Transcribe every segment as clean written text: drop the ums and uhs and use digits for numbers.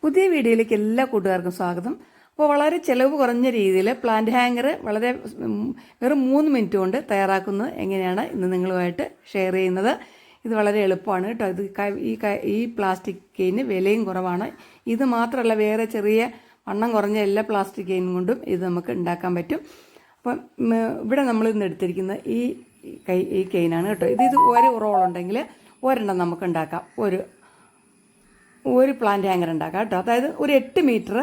പുതിയ വീഡിയോയിലേക്ക് എല്ലാ കൂട്ടുകാർക്കും സ്വാഗതം. അപ്പോൾ വളരെ ചിലവ് കുറഞ്ഞ രീതിയിൽ പ്ലാന്റ് ഹാങ്ങർ വളരെ വെറും 3 മിനിറ്റ് കൊണ്ട് തയ്യാറാക്കുന്നത് എങ്ങനെയാണ് ഇന്ന് നിങ്ങളുമായിട്ട് ഷെയർ ചെയ്യുന്നത്. ഇത് വളരെ എളുപ്പമാണ് കേട്ടോ. ഇത് ഈ പ്ലാസ്റ്റിക് കെയിന് വിലയും കുറവാണ്. ഇത് മാത്രമല്ല, വേറെ ചെറിയ വണ്ണം കുറഞ്ഞ എല്ലാ പ്ലാസ്റ്റിക് കെയിനും കൊണ്ടും ഇത് നമുക്ക് ഉണ്ടാക്കാൻ പറ്റും. അപ്പം ഇവിടെ നമ്മൾ ഇന്ന് എടുത്തിരിക്കുന്നത് ഈ കെയിനാണ് കേട്ടോ. ഇത് ഒരു റോളുണ്ടെങ്കിൽ ഒരെണ്ണം നമുക്ക് ഉണ്ടാക്കാം. ഒരു പ്ലാന്റ് ഹാങ്ങർ ഉണ്ടാക്കാം കേട്ടോ. അതായത് ഒരു 8 മീറ്റർ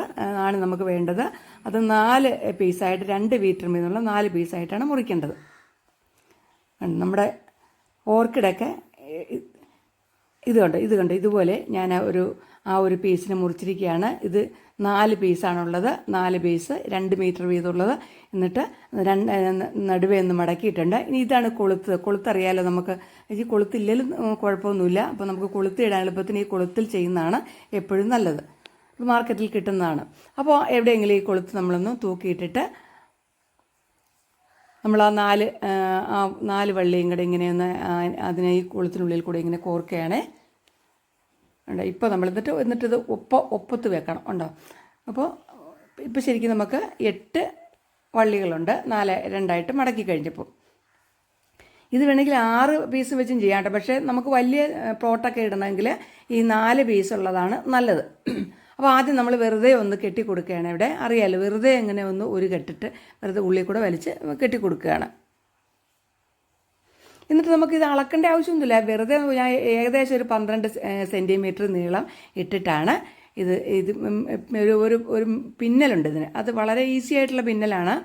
ആണ് നമുക്ക് വേണ്ടത്. അത് 4 പീസായിട്ട് 2 മീറ്റർ മീതുള്ള 4 പീസായിട്ടാണ് മുറിക്കേണ്ടത്. നമ്മുടെ ഓർക്കിഡൊക്കെ ഇത് കണ്ടോ ഇതുപോലെ ഞാൻ ആ ഒരു പീസിന് മുറിച്ചിരിക്കുകയാണ്. ഇത് 4 പീസാണുള്ളത്. 4 പീസ് 2 മീറ്റർ വീതമുള്ളത്. എന്നിട്ട് നടുവേ ഒന്ന് മടക്കിയിട്ടുണ്ട്. ഇനി ഇതാണ് കൊളുത്തറിയാലോ നമുക്ക്. ഈ കൊളുത്തില്ലെങ്കിലും കുഴപ്പമൊന്നുമില്ല. അപ്പോൾ നമുക്ക് കൊളുത്തിടാൻ എളുപ്പത്തിന് ഈ കൊളുത്തിൽ ചെയ്യുന്നതാണ് എപ്പോഴും നല്ലത്. ഇത് മാർക്കറ്റിൽ കിട്ടുന്നതാണ്. അപ്പോൾ എവിടെയെങ്കിലും ഈ കൊളുത്ത് നമ്മളൊന്ന് തൂക്കിയിട്ടിട്ട് നമ്മൾ ആ 4 വള്ളിയും കൂടെ ഇങ്ങനെയൊന്ന് അതിനെ ഈ കൊളുത്തിനുള്ളിൽ കൂടെ ഇങ്ങനെ കോർക്കുകയാണേ. ഉണ്ട്. ഇപ്പോൾ നമ്മൾ എന്നിട്ടിത് ഒപ്പത്ത് വെക്കണം. ഉണ്ടോ? അപ്പോൾ ഇപ്പോൾ ശരിക്കും നമുക്ക് 8 വള്ളികളുണ്ട്. 2 മടക്കി കഴിഞ്ഞപ്പോൾ. ഇത് വേണമെങ്കിൽ 6 പീസ് വെച്ചും ചെയ്യാം കേട്ടോ. പക്ഷേ നമുക്ക് വലിയ പ്ലോട്ടൊക്കെ ഇടണമെങ്കിൽ ഈ 4 പീസുള്ളതാണ് നല്ലത്. അപ്പോൾ ആദ്യം നമ്മൾ വെറുതെ ഒന്ന് കെട്ടി കൊടുക്കുകയാണ്. ഇവിടെ അറിയാമല്ലോ, വെറുതെ എങ്ങനെ ഒന്ന് ഒരു കെട്ടിട്ട് വെറുതെ ഉള്ളിൽ കൂടെ വലിച്ച് കെട്ടി കൊടുക്കുകയാണ്. എന്നിട്ട് നമുക്കിത് അളക്കേണ്ട ആവശ്യമൊന്നുമില്ല. വെറുതെ ഞാൻ ഏകദേശം ഒരു 12 സെൻറ്റിമീറ്റർ നീളം ഇട്ടിട്ടാണ് ഇത് ഒരു പിന്നലുണ്ട് ഇതിന്. അത് വളരെ ഈസി ആയിട്ടുള്ള പിന്നലാണ്.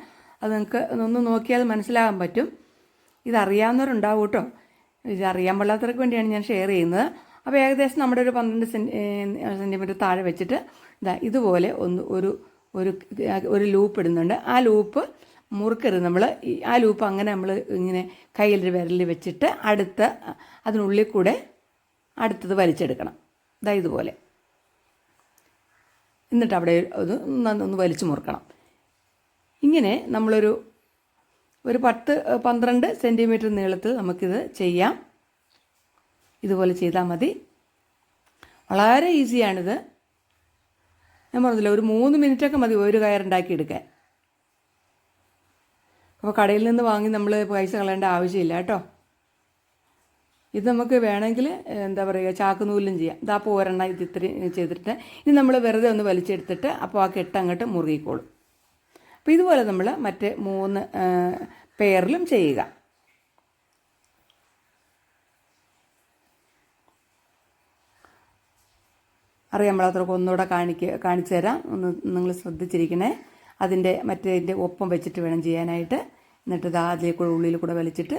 അത് നിങ്ങൾക്ക് ഒന്ന് നോക്കിയാൽ മനസ്സിലാകാൻ പറ്റും. ഇതറിയാവുന്നവരുണ്ടാവും കേട്ടോ. ഇതറിയാൻ പാടില്ലാത്തവർക്ക് വേണ്ടിയാണ് ഞാൻ ഷെയർ ചെയ്യുന്നത്. അപ്പോൾ ഏകദേശം നമ്മുടെ ഒരു 12 സെൻറ്റിമീറ്റർ താഴെ വെച്ചിട്ട് ഇതുപോലെ ഒരു ലൂപ്പ് ഇടുന്നുണ്ട്. ആ ലൂപ്പ് മുറുക്കരുത് നമ്മൾ. ആ ലൂപ്പ് അങ്ങനെ നമ്മൾ ഇങ്ങനെ കയ്യിലൊരു വിരലിൽ വെച്ചിട്ട് അതിനുള്ളിൽ കൂടെ അടുത്തത് വലിച്ചെടുക്കണം. ഇതുപോലെ. എന്നിട്ട് അവിടെ ഒന്ന് വലിച്ചു മുറുക്കണം. ഇങ്ങനെ നമ്മളൊരു 10-12 സെൻറ്റിമീറ്റർ നീളത്തിൽ നമുക്കിത് ചെയ്യാം. ഇതുപോലെ ചെയ്താൽ മതി. വളരെ ഈസിയാണിത്. ഞാൻ പറഞ്ഞില്ല, ഒരു 3 മിനിറ്റൊക്കെ മതി ഒരു കയറുണ്ടാക്കിയെടുക്കാൻ. അപ്പോൾ കടയിൽ നിന്ന് വാങ്ങി നമ്മൾ പൈസ കളയേണ്ട ആവശ്യമില്ല കേട്ടോ. ഇത് നമുക്ക് വേണമെങ്കിൽ ചാക്കുനൂലും ചെയ്യാം. അപ്പോൾ ഒരെണ്ണം ഇത് ഇത്രയും ചെയ്തിട്ട് ഇനി നമ്മൾ വെറുതെ ഒന്ന് വലിച്ചെടുത്തിട്ട് അപ്പോൾ ആ കെട്ടങ്ങോട്ട് മുറുകിക്കോളും. അപ്പോൾ ഇതുപോലെ നമ്മൾ മറ്റ് 3 പെയറിലും ചെയ്യുക. അറിയാൻ പാടാത്തവർക്ക് ഒന്നുകൂടെ കാണിച്ചു തരാം. ഒന്ന് നിങ്ങൾ ശ്രദ്ധിച്ചിരിക്കണേ. മറ്റേതിൻ്റെ ഒപ്പം വെച്ചിട്ട് വേണം ചെയ്യാനായിട്ട്. എന്നിട്ട് അതിലേക്കൂടെ ഉള്ളിൽ കൂടെ വലിച്ചിട്ട്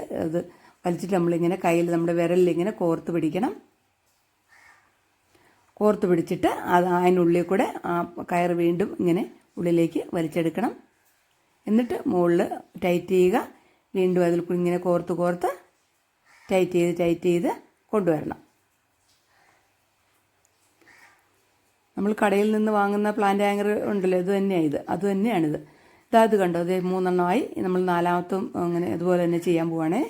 നമ്മളിങ്ങനെ കയ്യിൽ നമ്മുടെ വിരലിലിങ്ങനെ കോർത്ത് പിടിക്കണം. കോർത്ത് പിടിച്ചിട്ട് അതിനുള്ളിൽ കൂടെ ആ കയറ് വീണ്ടും ഇങ്ങനെ ഉള്ളിലേക്ക് വലിച്ചെടുക്കണം. എന്നിട്ട് മുകളിൽ ടൈറ്റ് ചെയ്യുക. വീണ്ടും അതിൽ കൂടി ഇങ്ങനെ കോർത്ത് ടൈറ്റ് ചെയ്ത് കൊണ്ടുവരണം. നമ്മൾ കടയിൽ നിന്ന് വാങ്ങുന്ന പ്ലാന്റ് ഹാങ്ങർ ഉണ്ടല്ലോ, അത് തന്നെയാണിത്. അത് കണ്ടോ, അത് 3 എണ്ണമായി. നമ്മൾ 4മത്തും അങ്ങനെ അതുപോലെ തന്നെ ചെയ്യാൻ പോവാണേ.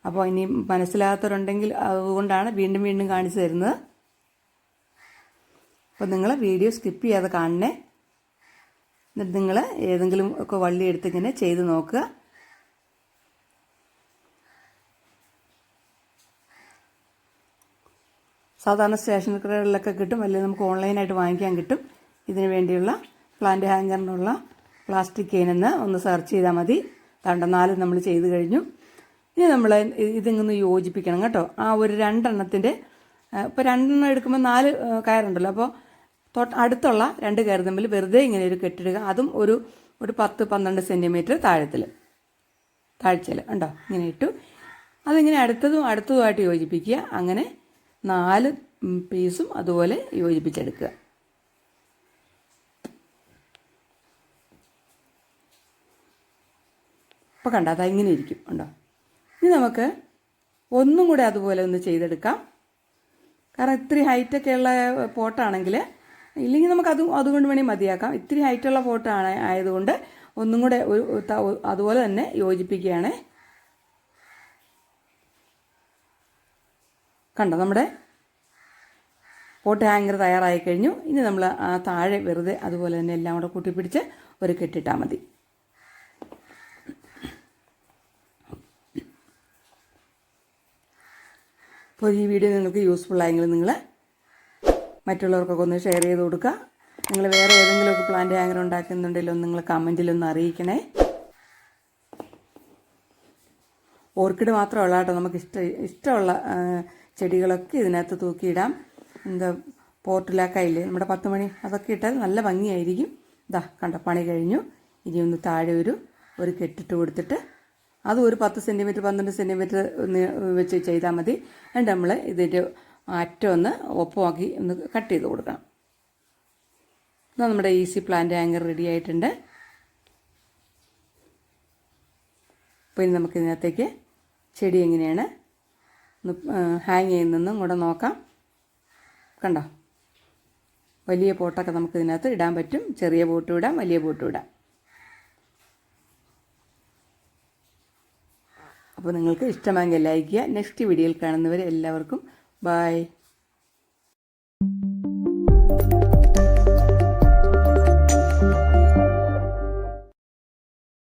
അപ്പോൾ ഇനി മനസ്സിലാകാത്തവരുണ്ടെങ്കിൽ അതുകൊണ്ടാണ് വീണ്ടും കാണിച്ചു തരുന്നത്. അപ്പോൾ നിങ്ങൾ വീഡിയോ സ്കിപ്പ് ചെയ്യാതെ കാണണേ. എന്നിട്ട് നിങ്ങൾ ഏതെങ്കിലും ഒക്കെ വള്ളി എടുത്തിങ്ങനെ ചെയ്ത് നോക്കുക. സാധാരണ സ്റ്റേഷനറി കടകളിലൊക്കെ കിട്ടും, അല്ലെങ്കിൽ നമുക്ക് ഓൺലൈനായിട്ട് വാങ്ങിക്കാൻ കിട്ടും. ഇതിന് വേണ്ടിയുള്ള പ്ലാന്റ് ഹാങ്ങറിനുള്ള പ്ലാസ്റ്റിക് കെയിനെന്ന് ഒന്ന് സെർച്ച് ചെയ്താൽ മതി. 4 നമ്മൾ ചെയ്ത് കഴിഞ്ഞു. ഇനി നമ്മൾ ഇതിങ്ങൊന്ന് യോജിപ്പിക്കണം കേട്ടോ. ആ ഒരു 2 എണ്ണത്തിൻ്റെ ഇപ്പോൾ 2 എണ്ണം എടുക്കുമ്പോൾ 4 കയറുണ്ടല്ലോ. അപ്പോൾ അടുത്തുള്ള 2 കയർ തമ്മിൽ വെറുതെ ഇങ്ങനെ ഒരു കെട്ടിടുക. അതും ഒരു 10-12 സെൻറ്റിമീറ്റർ താഴ്ചയിൽ ഉണ്ടോ, ഇങ്ങനെ ഇട്ടു. അതിങ്ങനെ അടുത്തതുമായിട്ട് യോജിപ്പിക്കുക. അങ്ങനെ 4 പീസും അതുപോലെ യോജിപ്പിച്ചെടുക്കുക. അപ്പോൾ കണ്ടോ, ഇങ്ങനെ ഇരിക്കും. ഉണ്ടോ? ഇനി നമുക്ക് ഒന്നും കൂടെ അതുപോലെ ഒന്ന് ചെയ്തെടുക്കാം. കാരണം ഇത്തിരി ഹൈറ്റൊക്കെയുള്ള പോട്ടാണെങ്കിൽ, ഇല്ലെങ്കിൽ നമുക്ക് അതുകൊണ്ട് വേണമെങ്കിൽ മതിയാക്കാം. ഇത്തിരി ഹൈറ്റുള്ള പോട്ടാണ് ആയതുകൊണ്ട് ഒന്നും കൂടെ അതുപോലെ തന്നെ യോജിപ്പിക്കുകയാണ്. കണ്ടോ, നമ്മുടെ പോട്ട് ഹാങ്ങർ തയ്യാറായി കഴിഞ്ഞു. ഇനി നമ്മൾ ആ താഴെ വെറുതെ അതുപോലെ തന്നെ എല്ലാം കൂടെ കൂട്ടിപ്പിടിച്ച് ഒരു കെട്ടിട്ടാൽ മതി. അപ്പോൾ ഈ വീഡിയോ നിങ്ങൾക്ക് യൂസ്ഫുൾ ആയെങ്കിൽ നിങ്ങൾ മറ്റുള്ളവർക്കൊക്കെ ഒന്ന് ഷെയർ ചെയ്ത് കൊടുക്കുക. നിങ്ങൾ വേറെ ഏതെങ്കിലുമൊക്കെ പ്ലാന്റ് ഹാങ്ങർ ഉണ്ടാക്കുന്നുണ്ടെങ്കിലും നിങ്ങൾ കമൻറ്റിലൊന്ന് അറിയിക്കണേ. ഓർക്കിഡ് മാത്രമല്ല കേട്ടോ, നമുക്ക് ഇഷ്ടമുള്ള ചെടികളൊക്കെ ഇതിനകത്ത് തൂക്കിയിടാം. എന്താ പോർട്ടിലൊക്കെ ഇല്ലേ നമ്മുടെ 10 മണി, അതൊക്കെ ഇട്ടാൽ നല്ല ഭംഗിയായിരിക്കും. ഇതാ കണ്ട, പണി കഴിഞ്ഞു. ഇനി ഒന്ന് താഴെ ഒരു കെട്ടിട്ട് കൊടുത്തിട്ട് അതും ഒരു 10 സെൻറ്റിമീറ്റർ 12 സെൻറ്റിമീറ്റർ വെച്ച് ചെയ്താൽ മതി. എന്നിട്ട് നമ്മൾ ഇതിൻ്റെ അറ്റം ഒന്ന് ഒപ്പമാക്കി ഒന്ന് കട്ട് ചെയ്ത് കൊടുക്കണം. എന്നാൽ നമ്മുടെ ഈസി പ്ലാന്റ് ഹാങ്ങർ റെഡി ആയിട്ടുണ്ട്. അപ്പോൾ ഇനി നമുക്കിതിനകത്തേക്ക് ചെടി എങ്ങനെയാണ് ഹാങ് ചെയ്യുന്നതെന്നും കൂടെ നോക്കാം. കണ്ടോ, വലിയ പോട്ടൊക്കെ നമുക്കിതിനകത്ത് ഇടാൻ പറ്റും. ചെറിയ പോട്ടും ഇടാം, വലിയ പോട്ടും ഇടാം. അപ്പോൾ നിങ്ങൾക്ക് ഇഷ്ടമായെങ്കിൽ ലൈക്ക് ചെയ്യുക. നെക്സ്റ്റ് വീഡിയോയിൽ കാണുന്നവരെ എല്ലാവർക്കും ബൈ.